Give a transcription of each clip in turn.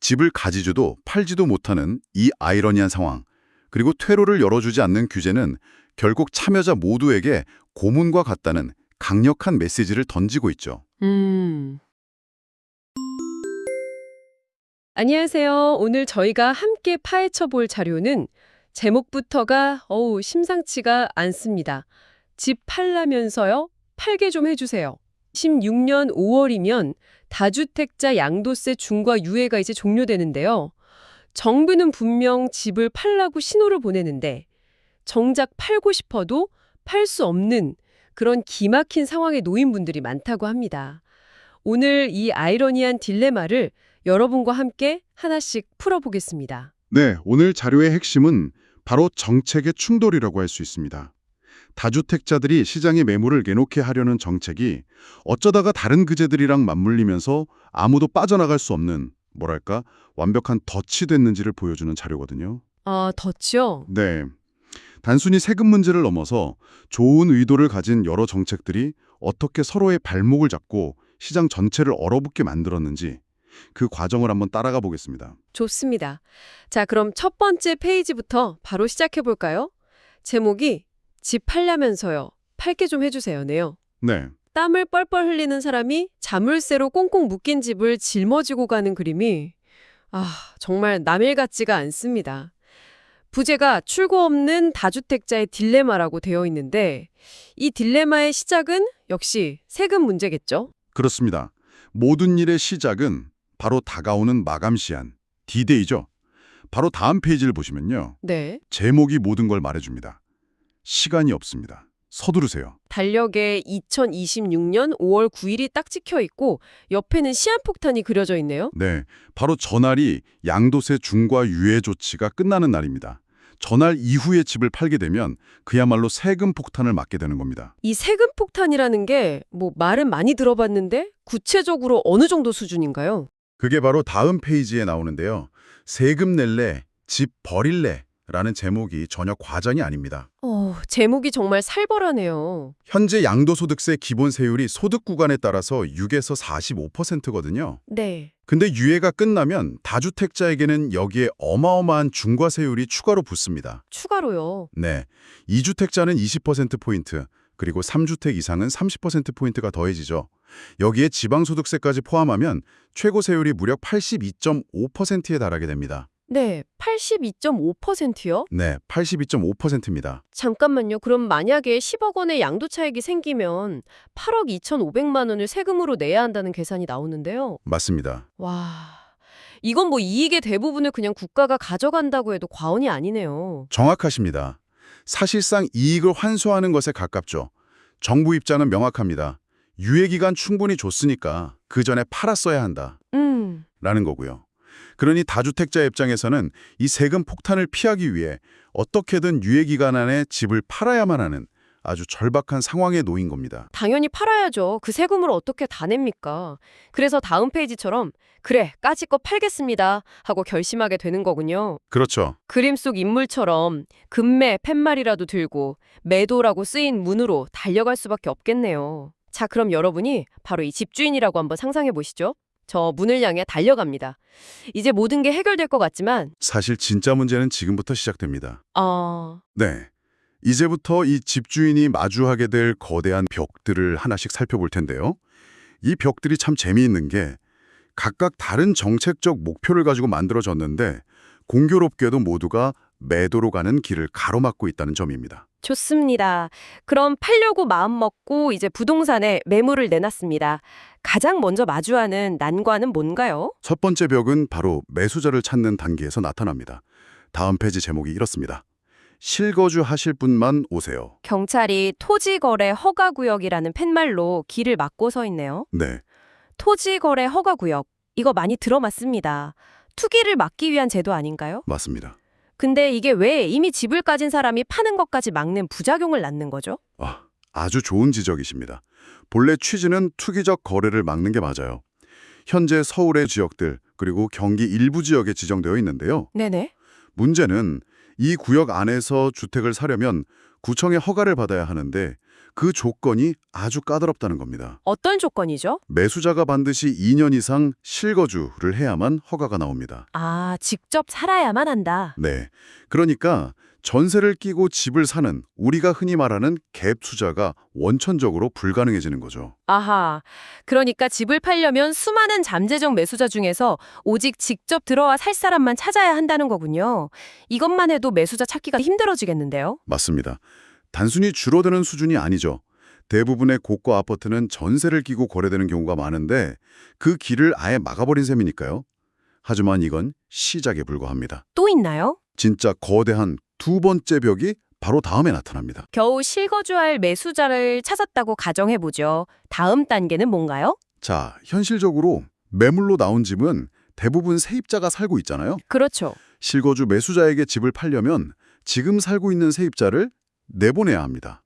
집을 가지지도 팔지도 못하는 이 아이러니한 상황, 그리고 퇴로를 열어주지 않는 규제는 결국 참여자 모두에게 고문과 같다는 강력한 메시지를 던지고 있죠. 안녕하세요. 오늘 저희가 함께 파헤쳐 볼 자료는 제목부터가 심상치가 않습니다. 집 팔라면서요? 팔게 좀 해주세요. 16년 5월이면 다주택자 양도세 중과 유예가 이제 종료되는데요. 정부는 분명 집을 팔라고 신호를 보내는데 정작 팔고 싶어도 팔 수 없는 그런 기막힌 상황에 놓인 분들이 많다고 합니다. 오늘 이 아이러니한 딜레마를 여러분과 함께 하나씩 풀어보겠습니다. 네, 오늘 자료의 핵심은 바로 정책의 충돌이라고 할 수 있습니다. 다주택자들이 시장에 매물을 내놓게 하려는 정책이 어쩌다가 다른 규제들이랑 맞물리면서 아무도 빠져나갈 수 없는, 뭐랄까, 완벽한 덫이 됐는지를 보여주는 자료거든요. 아, 덫이요? 네. 단순히 세금 문제를 넘어서 좋은 의도를 가진 여러 정책들이 어떻게 서로의 발목을 잡고 시장 전체를 얼어붙게 만들었는지 그 과정을 한번 따라가 보겠습니다. 좋습니다. 자, 그럼 첫 번째 페이지부터 바로 시작해 볼까요? 제목이 집 팔려면서요. 팔게 좀 해주세요네요. 네. 땀을 뻘뻘 흘리는 사람이 자물쇠로 꽁꽁 묶인 집을 짊어지고 가는 그림이 정말 남일 같지가 않습니다. 부제가 출구 없는 다주택자의 딜레마라고 되어 있는데 이 딜레마의 시작은 역시 세금 문제겠죠? 그렇습니다. 모든 일의 시작은 바로 다가오는 마감 시한, D-Day죠. 바로 다음 페이지를 보시면요. 네. 제목이 모든 걸 말해줍니다. 시간이 없습니다. 서두르세요. 달력에 2026년 5월 9일이 딱 찍혀 있고 옆에는 시한폭탄이 그려져 있네요. 네, 바로 전날이 양도세 중과 유예 조치가 끝나는 날입니다. 전날 이후에 집을 팔게 되면 그야말로 세금 폭탄을 맞게 되는 겁니다. 이 세금 폭탄이라는 게 말은 많이 들어봤는데 구체적으로 어느 정도 수준인가요? 그게 바로 다음 페이지에 나오는데요. 세금 낼래, 집 버릴래 라는 제목이 전혀 과장이 아닙니다. 제목이 정말 살벌하네요. 현재 양도소득세 기본 세율이 소득 구간에 따라서 6에서 45%거든요. 네. 근데 유예가 끝나면 다주택자에게는 여기에 어마어마한 중과세율이 추가로 붙습니다. 추가로요. 네, 2주택자는 20%포인트, 그리고 3주택 이상은 30%포인트가 더해지죠. 여기에 지방소득세까지 포함하면 최고 세율이 무려 82.5%에 달하게 됩니다. 네, 82.5%요? 네, 82.5%입니다. 잠깐만요. 그럼 만약에 10억 원의 양도차익이 생기면 8억 2,500만 원을 세금으로 내야 한다는 계산이 나오는데요. 맞습니다. 와, 이건 이익의 대부분을 그냥 국가가 가져간다고 해도 과언이 아니네요. 정확하십니다. 사실상 이익을 환수하는 것에 가깝죠. 정부 입장은 명확합니다. 유예기간 충분히 줬으니까 그 전에 팔았어야 한다. 라는 거고요. 그러니 다주택자 입장에서는 이 세금 폭탄을 피하기 위해 어떻게든 유예기간 안에 집을 팔아야만 하는 아주 절박한 상황에 놓인 겁니다. 당연히 팔아야죠. 그 세금을 어떻게 다 냅니까? 그래서 다음 페이지처럼 그래, 까짓 거 팔겠습니다 하고 결심하게 되는 거군요. 그렇죠. 그림 속 인물처럼 금매, 팻말이라도 들고 매도라고 쓰인 문으로 달려갈 수밖에 없겠네요. 자, 그럼 여러분이 바로 이 집주인이라고 한번 상상해 보시죠. 저 문을 향해 달려갑니다. 이제 모든 게 해결될 것 같지만 사실 진짜 문제는 지금부터 시작됩니다. 아... 네. 이제부터 이 집주인이 마주하게 될 거대한 벽들을 하나씩 살펴볼 텐데요. 이 벽들이 참 재미있는 게 각각 다른 정책적 목표를 가지고 만들어졌는데 공교롭게도 모두가 매도로 가는 길을 가로막고 있다는 점입니다. 좋습니다. 그럼 팔려고 마음먹고 이제 부동산에 매물을 내놨습니다. 가장 먼저 마주하는 난관은 뭔가요? 첫 번째 벽은 바로 매수자를 찾는 단계에서 나타납니다. 다음 페이지 제목이 이렇습니다. 실거주 하실 분만 오세요. 경찰이 토지거래 허가구역이라는 팻말로 길을 막고 서 있네요. 네, 토지거래 허가구역, 이거 많이 들어맞습니다. 투기를 막기 위한 제도 아닌가요? 맞습니다. 근데 이게 왜 이미 집을 가진 사람이 파는 것까지 막는 부작용을 낳는 거죠? 아주 좋은 지적이십니다. 본래 취지는 투기적 거래를 막는 게 맞아요. 현재 서울의 지역들 그리고 경기 일부 지역에 지정되어 있는데요. 네네. 문제는 이 구역 안에서 주택을 사려면 구청의 허가를 받아야 하는데 그 조건이 아주 까다롭다는 겁니다. 어떤 조건이죠? 매수자가 반드시 2년 이상 실거주를 해야만 허가가 나옵니다. 아, 직접 살아야만 한다. 네. 그러니까 전세를 끼고 집을 사는 우리가 흔히 말하는 갭 투자가 원천적으로 불가능해지는 거죠. 아하, 그러니까 집을 팔려면 수많은 잠재적 매수자 중에서 오직 직접 들어와 살 사람만 찾아야 한다는 거군요. 이것만 해도 매수자 찾기가 힘들어지겠는데요? 맞습니다. 단순히 줄어드는 수준이 아니죠. 대부분의 고가 아파트는 전세를 끼고 거래되는 경우가 많은데 그 길을 아예 막아버린 셈이니까요. 하지만 이건 시작에 불과합니다. 또 있나요? 진짜 거대한 두 번째 벽이 바로 다음에 나타납니다. 겨우 실거주할 매수자를 찾았다고 가정해보죠. 다음 단계는 뭔가요? 자, 현실적으로 매물로 나온 집은 대부분 세입자가 살고 있잖아요. 그렇죠. 실거주 매수자에게 집을 팔려면 지금 살고 있는 세입자를 내보내야 합니다.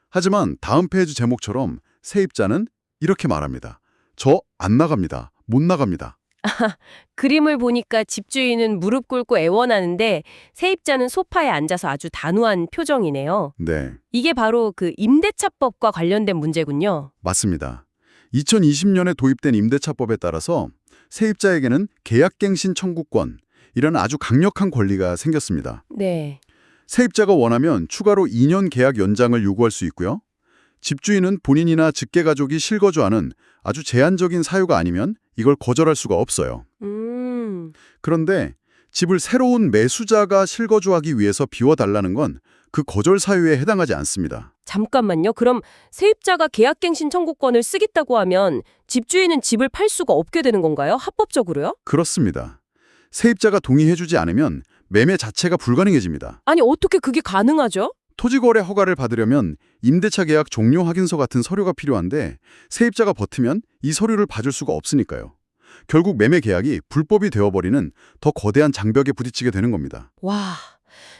하지만 다음 페이지 제목처럼 세입자는 이렇게 말합니다. 저 안 나갑니다. 못 나갑니다. 그림을 보니까 집주인은 무릎 꿇고 애원하는데 세입자는 소파에 앉아서 아주 단호한 표정이네요. 네, 이게 바로 그 임대차법과 관련된 문제군요. 맞습니다. 2020년에 도입된 임대차법에 따라서 세입자에게는 계약갱신 청구권, 이런 아주 강력한 권리가 생겼습니다. 네. 세입자가 원하면 추가로 2년 계약 연장을 요구할 수 있고요. 집주인은 본인이나 직계가족이 실거주하는 아주 제한적인 사유가 아니면 이걸 거절할 수가 없어요. 그런데 집을 새로운 매수자가 실거주하기 위해서 비워달라는 건 그 거절 사유에 해당하지 않습니다. 잠깐만요. 그럼 세입자가 계약갱신 청구권을 쓰겠다고 하면 집주인은 집을 팔 수가 없게 되는 건가요? 합법적으로요? 그렇습니다. 세입자가 동의해주지 않으면 매매 자체가 불가능해집니다. 아니, 어떻게 그게 가능하죠? 토지거래 허가를 받으려면 임대차 계약 종료 확인서 같은 서류가 필요한데 세입자가 버티면 이 서류를 봐줄 수가 없으니까요. 결국 매매 계약이 불법이 되어버리는 더 거대한 장벽에 부딪히게 되는 겁니다. 와,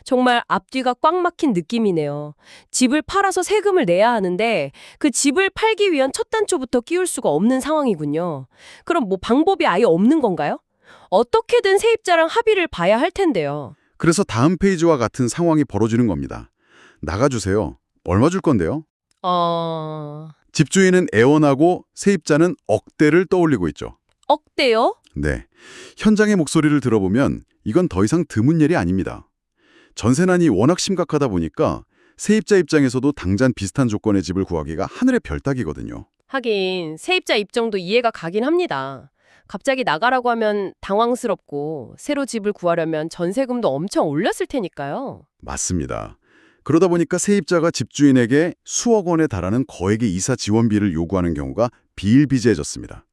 정말 앞뒤가 꽉 막힌 느낌이네요. 집을 팔아서 세금을 내야 하는데 그 집을 팔기 위한 첫 단초부터 끼울 수가 없는 상황이군요. 그럼 뭐 방법이 아예 없는 건가요? 어떻게든 세입자랑 합의를 봐야 할 텐데요. 그래서 다음 페이지와 같은 상황이 벌어지는 겁니다. 나가주세요. 얼마 줄 건데요? 집주인은 애원하고 세입자는 억대를 떠올리고 있죠. 억대요? 네. 현장의 목소리를 들어보면 이건 더 이상 드문 일이 아닙니다. 전세난이 워낙 심각하다 보니까 세입자 입장에서도 당장 비슷한 조건의 집을 구하기가 하늘의 별따기거든요. 하긴 세입자 입장도 이해가 가긴 합니다. 갑자기 나가라고 하면 당황스럽고 새로 집을 구하려면 전세금도 엄청 올렸을 테니까요. 맞습니다. 그러다 보니까 세입자가 집주인에게 수억 원에 달하는 거액의 이사 지원비를 요구하는 경우가 비일비재해졌습니다.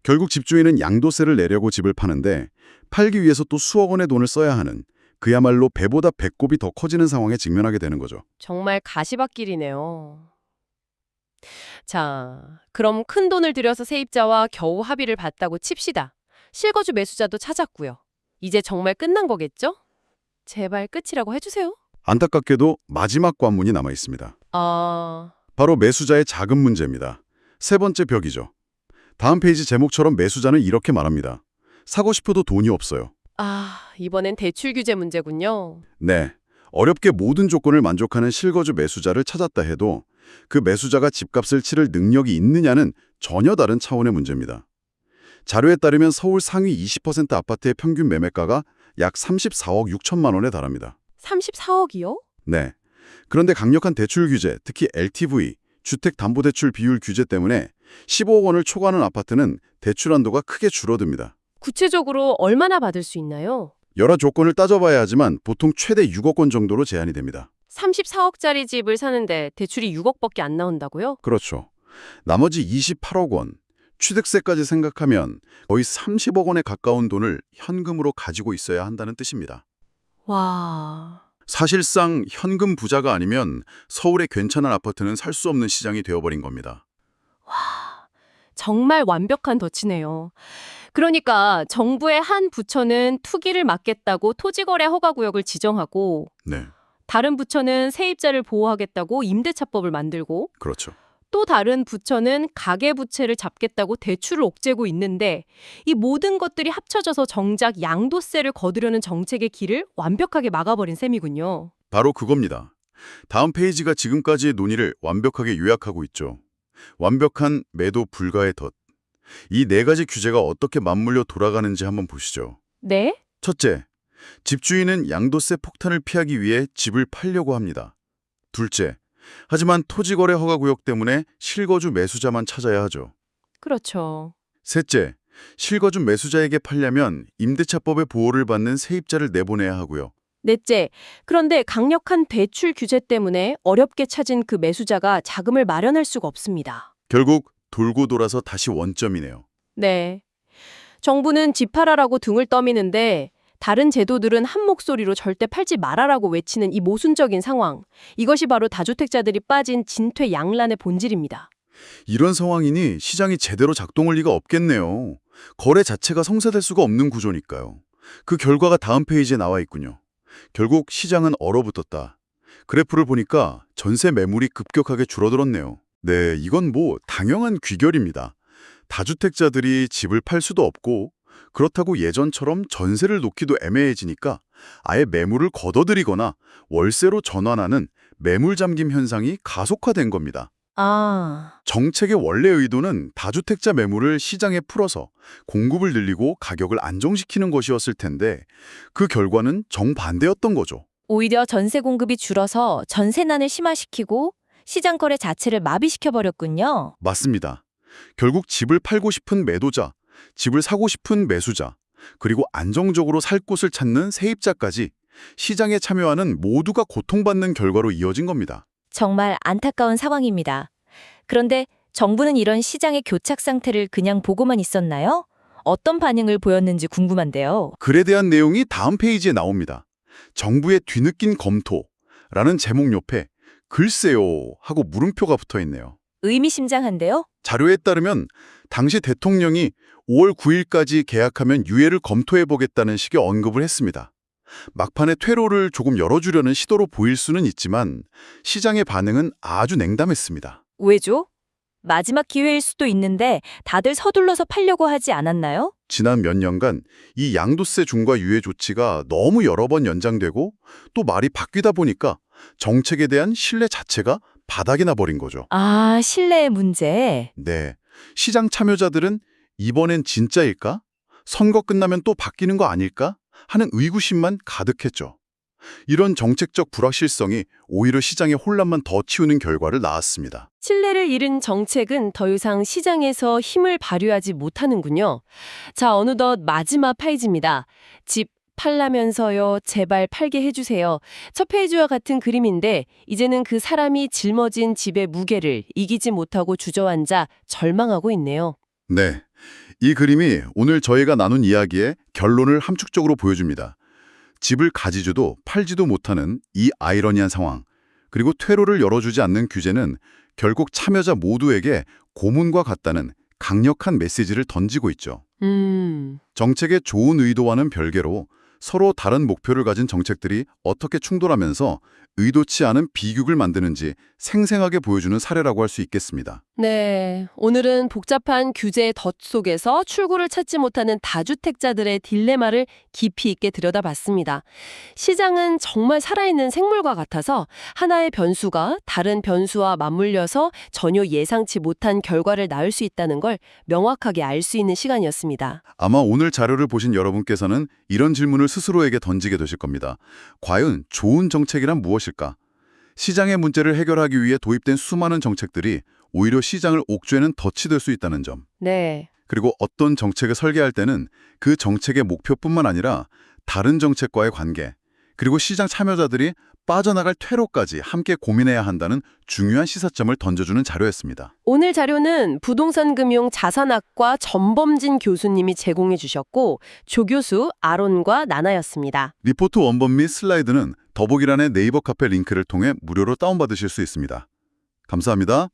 결국 집주인은 양도세를 내려고 집을 파는데 팔기 위해서 또 수억 원의 돈을 써야 하는 그야말로 배보다 배꼽이 더 커지는 상황에 직면하게 되는 거죠. 정말 가시밭길이네요. 자, 그럼 큰 돈을 들여서 세입자와 겨우 합의를 봤다고 칩시다. 실거주 매수자도 찾았고요. 이제 정말 끝난 거겠죠? 제발 끝이라고 해주세요. 안타깝게도 마지막 관문이 남아 있습니다. 바로 매수자의 자금 문제입니다. 세 번째 벽이죠. 다음 페이지 제목처럼 매수자는 이렇게 말합니다. 사고 싶어도 돈이 없어요. 이번엔 대출 규제 문제군요. 네, 어렵게 모든 조건을 만족하는 실거주 매수자를 찾았다 해도 그 매수자가 집값을 치를 능력이 있느냐는 전혀 다른 차원의 문제입니다. 자료에 따르면 서울 상위 20% 아파트의 평균 매매가가 약 34억 6천만 원에 달합니다. 34억이요? 네. 그런데 강력한 대출 규제, 특히 LTV, 주택담보대출 비율 규제 때문에 15억 원을 초과하는 아파트는 대출 한도가 크게 줄어듭니다. 구체적으로 얼마나 받을 수 있나요? 여러 조건을 따져봐야 하지만 보통 최대 6억 원 정도로 제한이 됩니다. 34억짜리 집을 사는데 대출이 6억밖에 안 나온다고요? 그렇죠. 나머지 28억 원, 취득세까지 생각하면 거의 30억 원에 가까운 돈을 현금으로 가지고 있어야 한다는 뜻입니다. 와... 사실상 현금 부자가 아니면 서울의 괜찮은 아파트는 살 수 없는 시장이 되어버린 겁니다. 정말 완벽한 덫이네요. 그러니까 정부의 한 부처는 투기를 막겠다고 토지거래 허가구역을 지정하고 네, 다른 부처는 세입자를 보호하겠다고 임대차법을 만들고 그렇죠. 또 다른 부처는 가계부채를 잡겠다고 대출을 옥죄고 있는데 이 모든 것들이 합쳐져서 정작 양도세를 거두려는 정책의 길을 완벽하게 막아버린 셈이군요. 바로 그겁니다. 다음 페이지가 지금까지의 논의를 완벽하게 요약하고 있죠. 완벽한 매도 불가의 덫. 이 네 가지 규제가 어떻게 맞물려 돌아가는지 한번 보시죠. 네? 첫째, 집주인은 양도세 폭탄을 피하기 위해 집을 팔려고 합니다. 둘째, 하지만 토지거래 허가구역 때문에 실거주 매수자만 찾아야 하죠. 그렇죠. 셋째, 실거주 매수자에게 팔려면 임대차법의 보호를 받는 세입자를 내보내야 하고요. 넷째, 그런데 강력한 대출 규제 때문에 어렵게 찾은 그 매수자가 자금을 마련할 수가 없습니다. 결국 돌고 돌아서 다시 원점이네요. 네. 정부는 집 팔아라고 등을 떠미는데 다른 제도들은 한 목소리로 절대 팔지 말아라고 외치는 이 모순적인 상황. 이것이 바로 다주택자들이 빠진 진퇴양난의 본질입니다. 이런 상황이니 시장이 제대로 작동할 리가 없겠네요. 거래 자체가 성사될 수가 없는 구조니까요. 그 결과가 다음 페이지에 나와 있군요. 결국 시장은 얼어붙었다. 그래프를 보니까 전세 매물이 급격하게 줄어들었네요. 네, 이건 뭐 당연한 귀결입니다. 다주택자들이 집을 팔 수도 없고 그렇다고 예전처럼 전세를 놓기도 애매해지니까 아예 매물을 걷어들이거나 월세로 전환하는 매물 잠김 현상이 가속화된 겁니다. 아, 정책의 원래 의도는 다주택자 매물을 시장에 풀어서 공급을 늘리고 가격을 안정시키는 것이었을 텐데 그 결과는 정반대였던 거죠. 오히려 전세 공급이 줄어서 전세난을 심화시키고 시장 거래 자체를 마비시켜버렸군요. 맞습니다. 결국 집을 팔고 싶은 매도자, 집을 사고 싶은 매수자, 그리고 안정적으로 살 곳을 찾는 세입자까지 시장에 참여하는 모두가 고통받는 결과로 이어진 겁니다. 정말 안타까운 상황입니다. 그런데 정부는 이런 시장의 교착 상태를 그냥 보고만 있었나요? 어떤 반응을 보였는지 궁금한데요. 글에 대한 내용이 다음 페이지에 나옵니다. 정부의 뒤늦긴 검토라는 제목 옆에 글쎄요 하고 물음표가 붙어 있네요. 의미심장한데요? 자료에 따르면 당시 대통령이 5월 9일까지 계약하면 유예를 검토해보겠다는 식의 언급을 했습니다. 막판에 퇴로를 조금 열어주려는 시도로 보일 수는 있지만 시장의 반응은 아주 냉담했습니다. 왜죠? 마지막 기회일 수도 있는데 다들 서둘러서 팔려고 하지 않았나요? 지난 몇 년간 이 양도세 중과 유예 조치가 너무 여러 번 연장되고 또 말이 바뀌다 보니까 정책에 대한 신뢰 자체가 바닥이 나버린 거죠. 아, 신뢰의 문제. 네, 시장 참여자들은 이번엔 진짜일까? 선거 끝나면 또 바뀌는 거 아닐까? 하는 의구심만 가득했죠. 이런 정책적 불확실성이 오히려 시장의 혼란만 더 키우는 결과를 낳았습니다. 신뢰를 잃은 정책은 더 이상 시장에서 힘을 발휘하지 못하는군요. 자, 어느덧 마지막 페이지입니다. 집 팔라면서요. 제발 팔게 해주세요. 첫 페이지와 같은 그림인데 이제는 그 사람이 짊어진 집의 무게를 이기지 못하고 주저앉아 절망하고 있네요. 네, 이 그림이 오늘 저희가 나눈 이야기의 결론을 함축적으로 보여줍니다. 집을 가지지도 팔지도 못하는 이 아이러니한 상황, 그리고 퇴로를 열어주지 않는 규제는 결국 참여자 모두에게 고문과 같다는 강력한 메시지를 던지고 있죠. 정책의 좋은 의도와는 별개로 서로 다른 목표를 가진 정책들이 어떻게 충돌하면서 의도치 않은 비극을 만드는지 생생하게 보여주는 사례라고 할 수 있겠습니다. 네, 오늘은 복잡한 규제의 덫 속에서 출구를 찾지 못하는 다주택자들의 딜레마를 깊이 있게 들여다봤습니다. 시장은 정말 살아있는 생물과 같아서 하나의 변수가 다른 변수와 맞물려서 전혀 예상치 못한 결과를 낳을 수 있다는 걸 명확하게 알 수 있는 시간이었습니다. 아마 오늘 자료를 보신 여러분께서는 이런 질문을 스스로에게 던지게 되실 겁니다. 과연 좋은 정책이란 무엇일까? 시장의 문제를 해결하기 위해 도입된 수많은 정책들이 오히려 시장을 옥죄는 덫이 될 수 있다는 점. 네. 그리고 어떤 정책을 설계할 때는 그 정책의 목표뿐만 아니라 다른 정책과의 관계, 그리고 시장 참여자들이 빠져나갈 퇴로까지 함께 고민해야 한다는 중요한 시사점을 던져주는 자료였습니다. 오늘 자료는 부동산금융 자산학과 전범진 교수님이 제공해 주셨고 조교수 아론과 나나였습니다. 리포트 원본 및 슬라이드는 더보기란의 네이버 카페 링크를 통해 무료로 다운받으실 수 있습니다. 감사합니다.